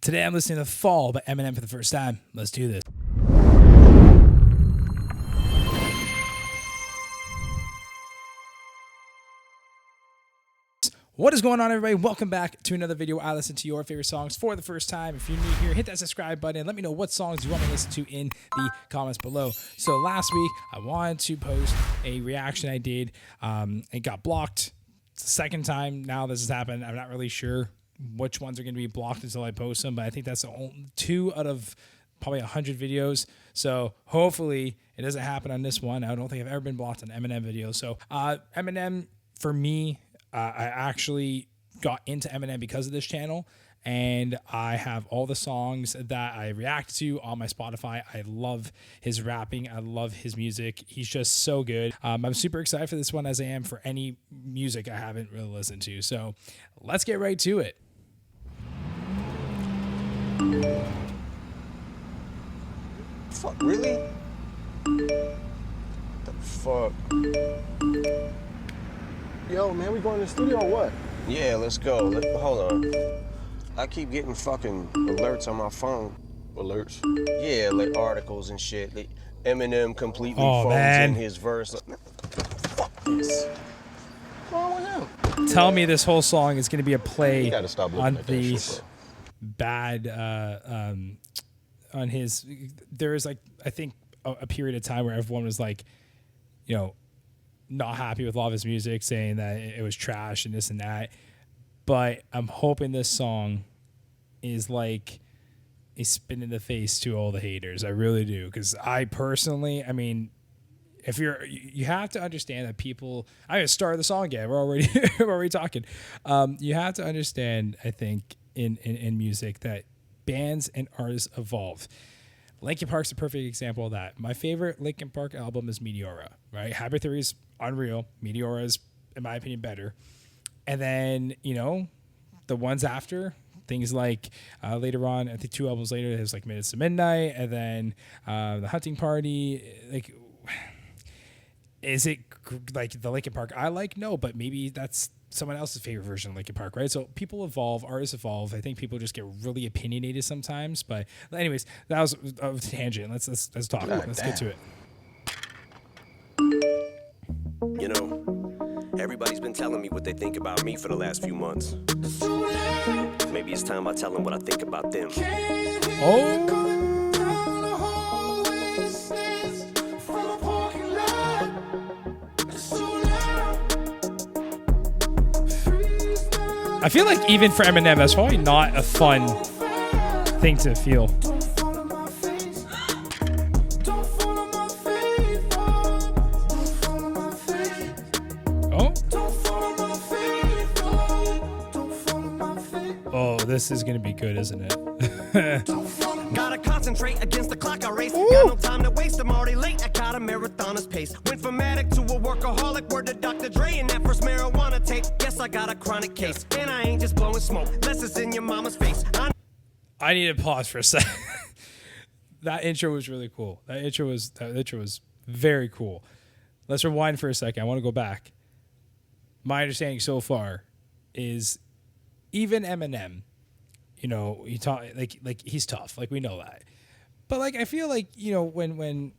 Today I'm listening to Fall by Eminem for the first time. Let's do this. What is going on, everybody? Welcome back to another video where I listen to your favorite songs for the first time. If you're new here, hit that subscribe button and let me know what songs you want me to listen to in the comments below. So last week, I wanted to post a reaction I did. It got blocked. It's the second time now this has happened. I'm not really sure which ones are going to be blocked until I post them, but I think that's the only 2 out of probably 100 videos. So hopefully it doesn't happen on this one. I don't think I've ever been blocked on Eminem videos. So Eminem, for me, I actually got into Eminem because of this channel, and I have all the songs that I react to on my Spotify. I love his rapping. I love his music. He's just so good. I'm super excited for this one, as I am for any music I haven't really listened to. So let's get right to it. Fuck, really? The fuck? Yo, man, we going to the studio or what? Yeah, let's go. Hold on. I keep getting fucking alerts on my phone. Alerts? Yeah, like articles and shit. Like Eminem completely Oh, phones man. in his verse. Fuck this. What's wrong with him? Tell me this whole song is going to be a play You gotta stop looking on at that the shit, bad, on his, there is like, I think a period of time where everyone was like, you know, not happy with a lot of his music, saying that it was trash and this and that. But I'm hoping this song is like a spin in the face to all the haters. I really do. Because I personally, I mean, if you have to understand that people, I'm going to start the song again. We're already talking. You have to understand, I think, in music that bands and artists evolve. Linkin Park's a perfect example of that. My favorite Linkin Park album is Meteora, right? Hybrid Theory is unreal. Meteora is, in my opinion, better. And then, you know, the ones after, things like later on, I think 2 albums later, there's like Minutes to Midnight, and then The Hunting Party. Like, is it like the Linkin Park I like? No, but maybe that's someone else's favorite version of Linkin Park, right? So people evolve, artists evolve. I think people just get really opinionated sometimes. But anyways, that was a tangent. Let's talk. Let's get to it. You know, everybody's been telling me what they think about me for the last few months. Maybe it's time I tell them what I think about them. Oh. I feel like even for Eminem, that's probably not a fun thing to feel. Oh. Oh, this is going to be good, isn't it? Gotta concentrate against the clock I race. Got no time to waste, I'm already late. I got a marathoner's pace. Went from addict to a workaholic. Word to Dr. Dre and that first marijuana tape. Yes, I got a chronic case. And I ain't just blowing smoke, unless it's in your mama's face. I need to pause for a second. That intro was really cool. That intro was very cool. Let's rewind for a second. I want to go back. My understanding so far is even Eminem, you know, he talk like he's tough. Like, we know that. But like, I feel like, you know, when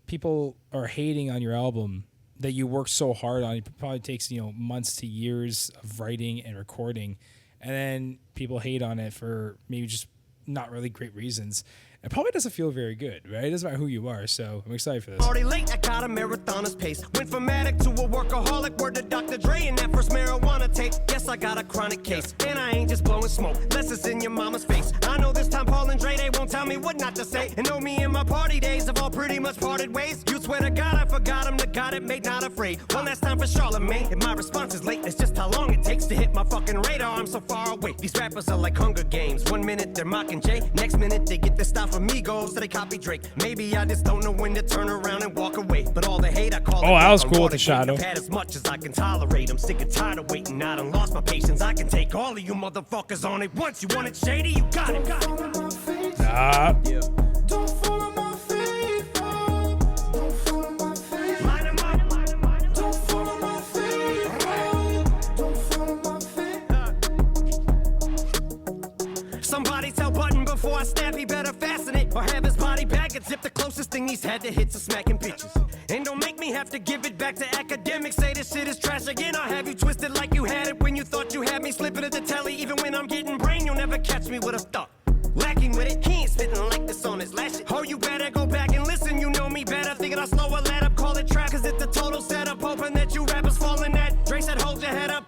people are hating on your album that you worked so hard on, it probably takes, you know, months to years of writing and recording, and then people hate on it for maybe just not really great reasons. It probably doesn't feel very good, right? It doesn't matter who you are, so I'm excited for this. Already late, I got a marathoner's pace. Went from addict to a workaholic. Word to Dr. Dre and that first marijuana tape. Yes, I got a chronic case. And I ain't just blowing smoke, unless it's in your mama's face. I know this time Paul and Dre, they won't tell me what not to say. And know me and my party days have all pretty much parted ways. You swear to God I forgot him, the God it made, not afraid. One last time for Charlemagne. And my response is late, it's just how long it takes to hit my fucking radar. I'm so far away. These rappers are like Hunger Games. 1 minute they're mocking Jay, next minute they get their style from Migos, so they copy Drake. Maybe I just don't know when to turn around and walk away. But all the hate I call Oh, that was cool with the shadow. I've had as much as I can tolerate. I'm sick and tired of waiting. I done lost my patience. I can take all of you motherfuckers on it once. You want it shady? You got it. Nah. Yeah. Somebody tell button before I snap, he better fasten it or have his body back and zip. The closest thing he's had to hits are smacking bitches. And don't make me have to give it back to academics. Say this shit is trash again. I'll have you twisted like you had it when you thought you had me. Slipping at the telly, even when I'm getting brain, you'll never catch me with a thought. Lacking with it, he ain't spitting like this on his last shit. Oh, you better go back and listen, you know me better. Thinking I'll slow a let up, call it trap, cause it's a total setup. Hoping that you rappers fall in that. Dre said hold your head up.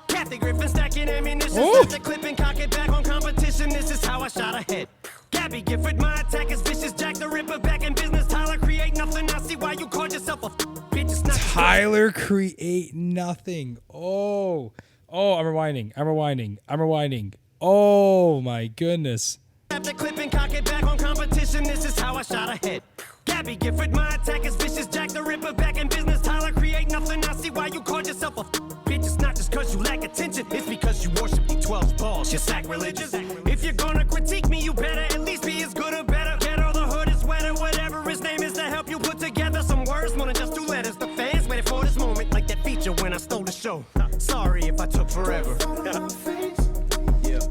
Kathy Griffin stacking ammunition, set the clip and cock it back on competition. This is how I shot ahead. Gabby Gifford, my attack is vicious. Jack the Ripper back in business. Tyler create nothing. I see why you called yourself a bitch. It's not Tyler create nothing. Oh, I'm rewinding. Oh my goodness. Tap the clip and cock it back on competition. This is how I shot ahead. Gabby Gifford, my attack is vicious. Jack the Ripper back in business. Tyler create nothing. I see why you called yourself a bitch. It's not just cause you lack attention. It's because you worship the 12 balls. You're sacrilegious. If you're gonna critique me, you better at least be as good or better. Get all the hood is wetter. Whatever his name is to help you put together some words. More than just 2 letters. The fans waited for this moment like that feature when I stole the show. Sorry if I took forever.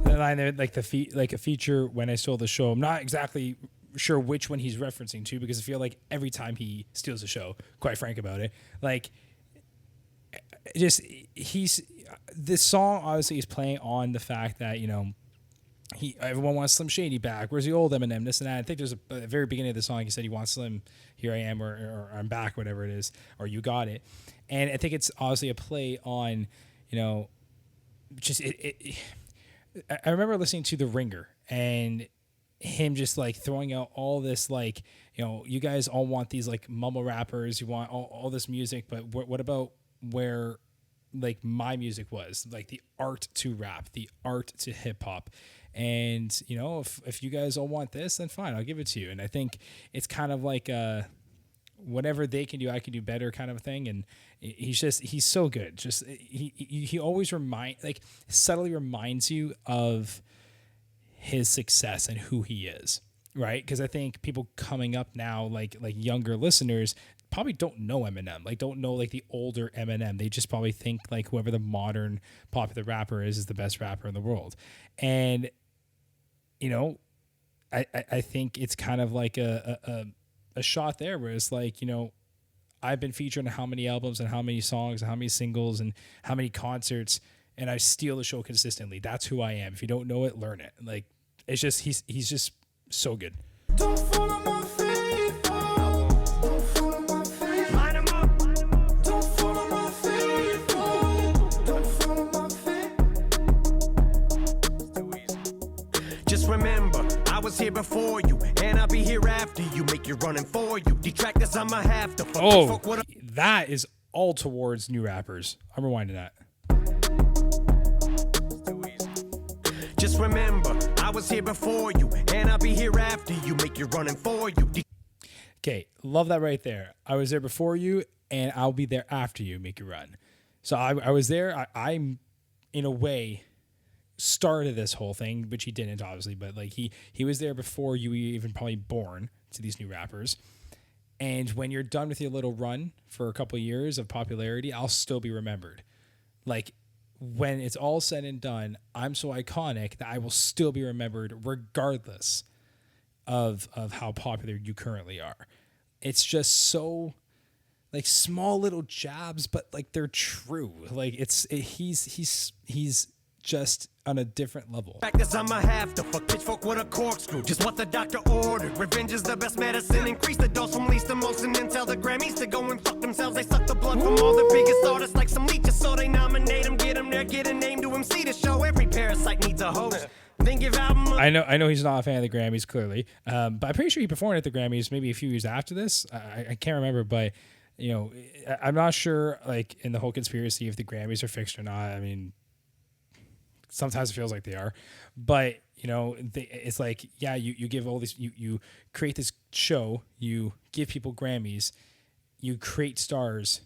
The line there, like like a feature when I stole the show. I'm not exactly sure which one he's referencing to because I feel like every time he steals a show, quite frank about it, like just this song obviously is playing on the fact that, you know, everyone wants Slim Shady back. Where's the old Eminem? This and that. I think there's a very beginning of the song he said he wants Slim, here I am, or I'm back, whatever it is, or you got it. And I think it's obviously a play on, you know, just I remember listening to The Ringer and him just like throwing out all this, like, you know, you guys all want these like mumble rappers, you want all this music, but what about where like my music was, like the art to rap, the art to hip hop. And, you know, if you guys all want this, then fine, I'll give it to you. And I think it's kind of like whatever they can do, I can do better kind of thing. And he's so good. Just he always subtly reminds you of his success and who he is, right? Because I think people coming up now, like younger listeners, probably don't know Eminem, like don't know like the older Eminem. They just probably think like whoever the modern popular rapper is the best rapper in the world. And, you know, I think it's kind of like a shot there where it's like, you know, I've been featured on how many albums and how many songs and how many singles and how many concerts, and I steal the show consistently. That's who I am. If you don't know it, learn it. Like, it's just he's just so good. Don't follow my faith. Don't follow my faith. Line 'em up. Don't follow my faith. Don't follow my faith. It's too easy. Just remember, I was here before you, and I'll be here after you. Make you running for you. Detractors, I'ma have to fuck. Oh, that is all towards new rappers. I'm rewinding that. Just remember, I was here before you, and I'll be here after you. Make you running for you. Okay, love that right there. I was there before you, and I'll be there after you. Make you run. So I was there. I'm in a way started this whole thing, which he didn't obviously, but like he was there before you were even probably born to these new rappers. And when you're done with your little run for a couple of years of popularity, I'll still be remembered. Like, when it's all said and done, I'm so iconic that I will still be remembered regardless of how popular you currently are. It's just so like small little jabs, but like they're true. Like he's just on a different level. Practice, I'ma have to fuck pitchfork with a corkscrew. Just what the doctor ordered. Revenge is the best medicine. Increase the dose from least to most and then tell the Grammys to go and fuck themselves. They suck the blood from all the biggest artists like some leeches. So they nominate them, get them there, get a name to MC to show. Every parasite needs a host. Then give album I know he's not a fan of the Grammys, clearly. But I'm pretty sure he performed at the Grammys maybe a few years after this. I can't remember, but you know, I'm not sure like in the whole conspiracy if the Grammys are fixed or not. I mean, sometimes it feels like they are, but you know, it's like, yeah, you give all this, you create this show, you give people Grammys, you create stars,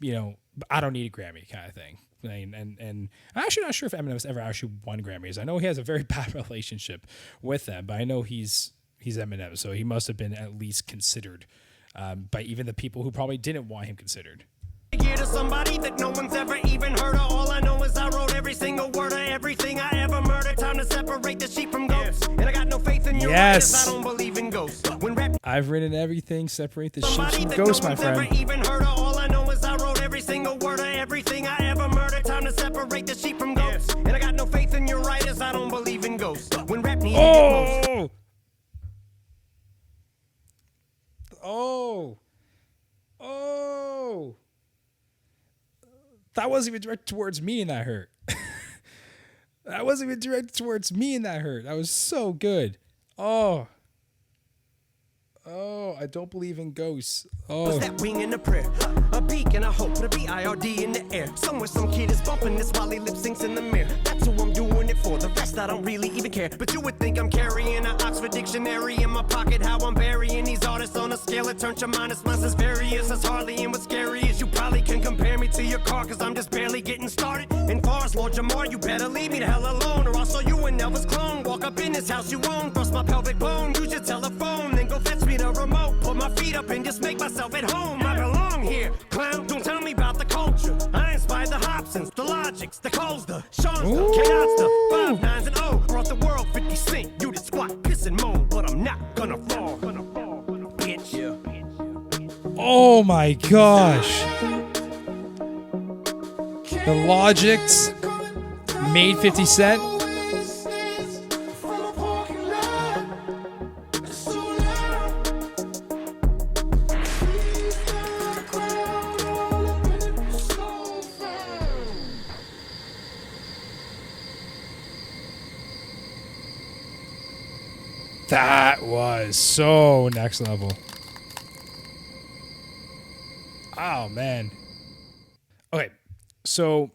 you know, I don't need a Grammy kind of thing. And I'm actually not sure if Eminem's ever actually won Grammys. I know he has a very bad relationship with them, but I know he's Eminem, so he must have been at least considered by even the people who probably didn't want him considered. Here to somebody that no one's ever even heard of. All I know is I wrote every single word of everything I ever murdered. Time to separate the sheep from goats. And I got no faith in your Yes. I don't believe in ghosts. When rap I've written everything. Separate the sheep somebody from that ghosts, no my one's ever friend. even heard of. All I know is I wrote every single word of everything I ever murdered. Time to separate the sheep from goats. And I got no faith in your writers. I don't believe in ghosts. When rap needed it most. Oh. That wasn't even directed towards me and that hurt. That wasn't even directed towards me and that hurt. That was so good. Oh, I don't believe in ghosts. Was that wing in a prayer? A beak and a hope, a B-I-R-D in the air. Somewhere some kid is bumping this while he lip syncs in the mirror. That's who I'm doing it for. The rest I don't really even care. But you would think I'm carrying an Oxford dictionary in my pocket. How I'm burying these artists on a scale that turns your minus mine's as various as hardly. And what's scary is you probably can compare me to your car, cause I'm just barely getting started. And far as Lord Jamar, you better leave me the hell alone, or I'll show you an Elvis clone. Walk up in this house you own, bust my pelvic bone, use your telephone, then go fetch me the remote. Put my feet up and just make myself at home. I belong here, clown. Don't tell me about the culture. I inspired the Hobsons, the Logics, the Coles, the Sean's, the Chaos, the 5 9s and O. Brought the world 50 Cent. You did squat, piss and moan, but I'm not gonna fall. Bitch. Oh my gosh. The Logics made 50 Cent. That was so next level. Oh, man. Okay, so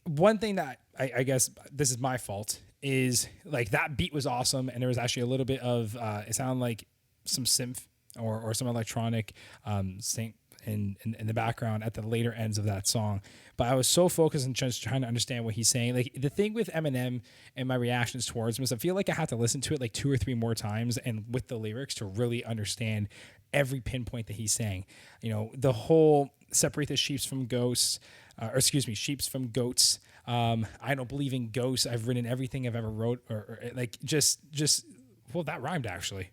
one thing that I guess this is my fault is like that beat was awesome, and there was actually a little bit of it sounded like some synth or some electronic synth in the background at the later ends of that song. But I was so focused on just trying to understand what he's saying. Like the thing with Eminem and my reactions towards him is I feel like I had to listen to it like 2 or 3 more times and with the lyrics to really understand every pinpoint that he's saying. You know, the whole separate the sheeps from ghosts, sheeps from goats. I don't believe in ghosts. I've written everything I've ever wrote, or like just well, that rhymed actually.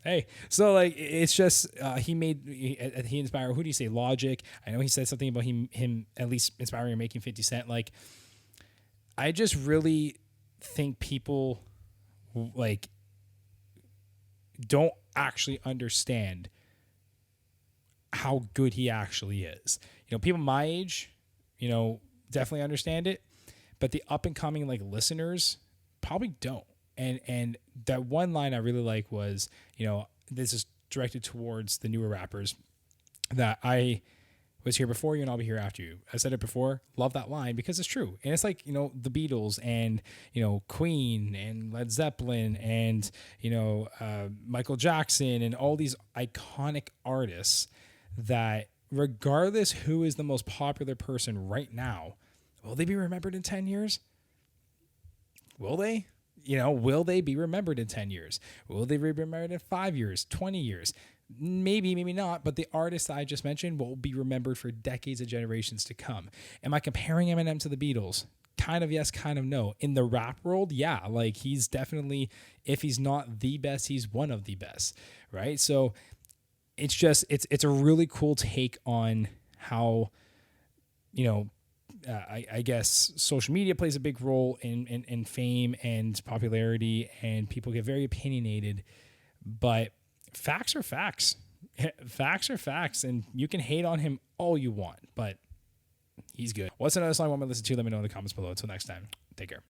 Hey, so like it's just he inspired. Who do you say? Logic. I know he said something about him at least inspiring or making 50 Cent. Like, I just really think people like don't actually understand how good he actually is. You know, people my age, you know, definitely understand it, but the up and coming like listeners probably don't. And that one line I really like was, you know, this is directed towards the newer rappers, that I was here before you and I'll be here after you. I said it before, love that line because it's true. And it's like, you know, the Beatles and, you know, Queen and Led Zeppelin and, you know, Michael Jackson and all these iconic artists that regardless who is the most popular person right now, will they be remembered in 10 years? Will they? You know, will they be remembered in 10 years? Will they be remembered in 5 years, 20 years? Maybe, maybe not. But the artists I just mentioned will be remembered for decades and generations to come. Am I comparing Eminem to the Beatles? Kind of yes, kind of no. In the rap world, yeah. Like he's definitely, if he's not the best, he's one of the best, right? So it's just, it's a really cool take on how, you know, I guess social media plays a big role in fame and popularity, and people get very opinionated, but facts are facts. Facts are facts, and you can hate on him all you want, but he's good. What's another song you want me to listen to? Let me know in the comments below. Until next time, take care.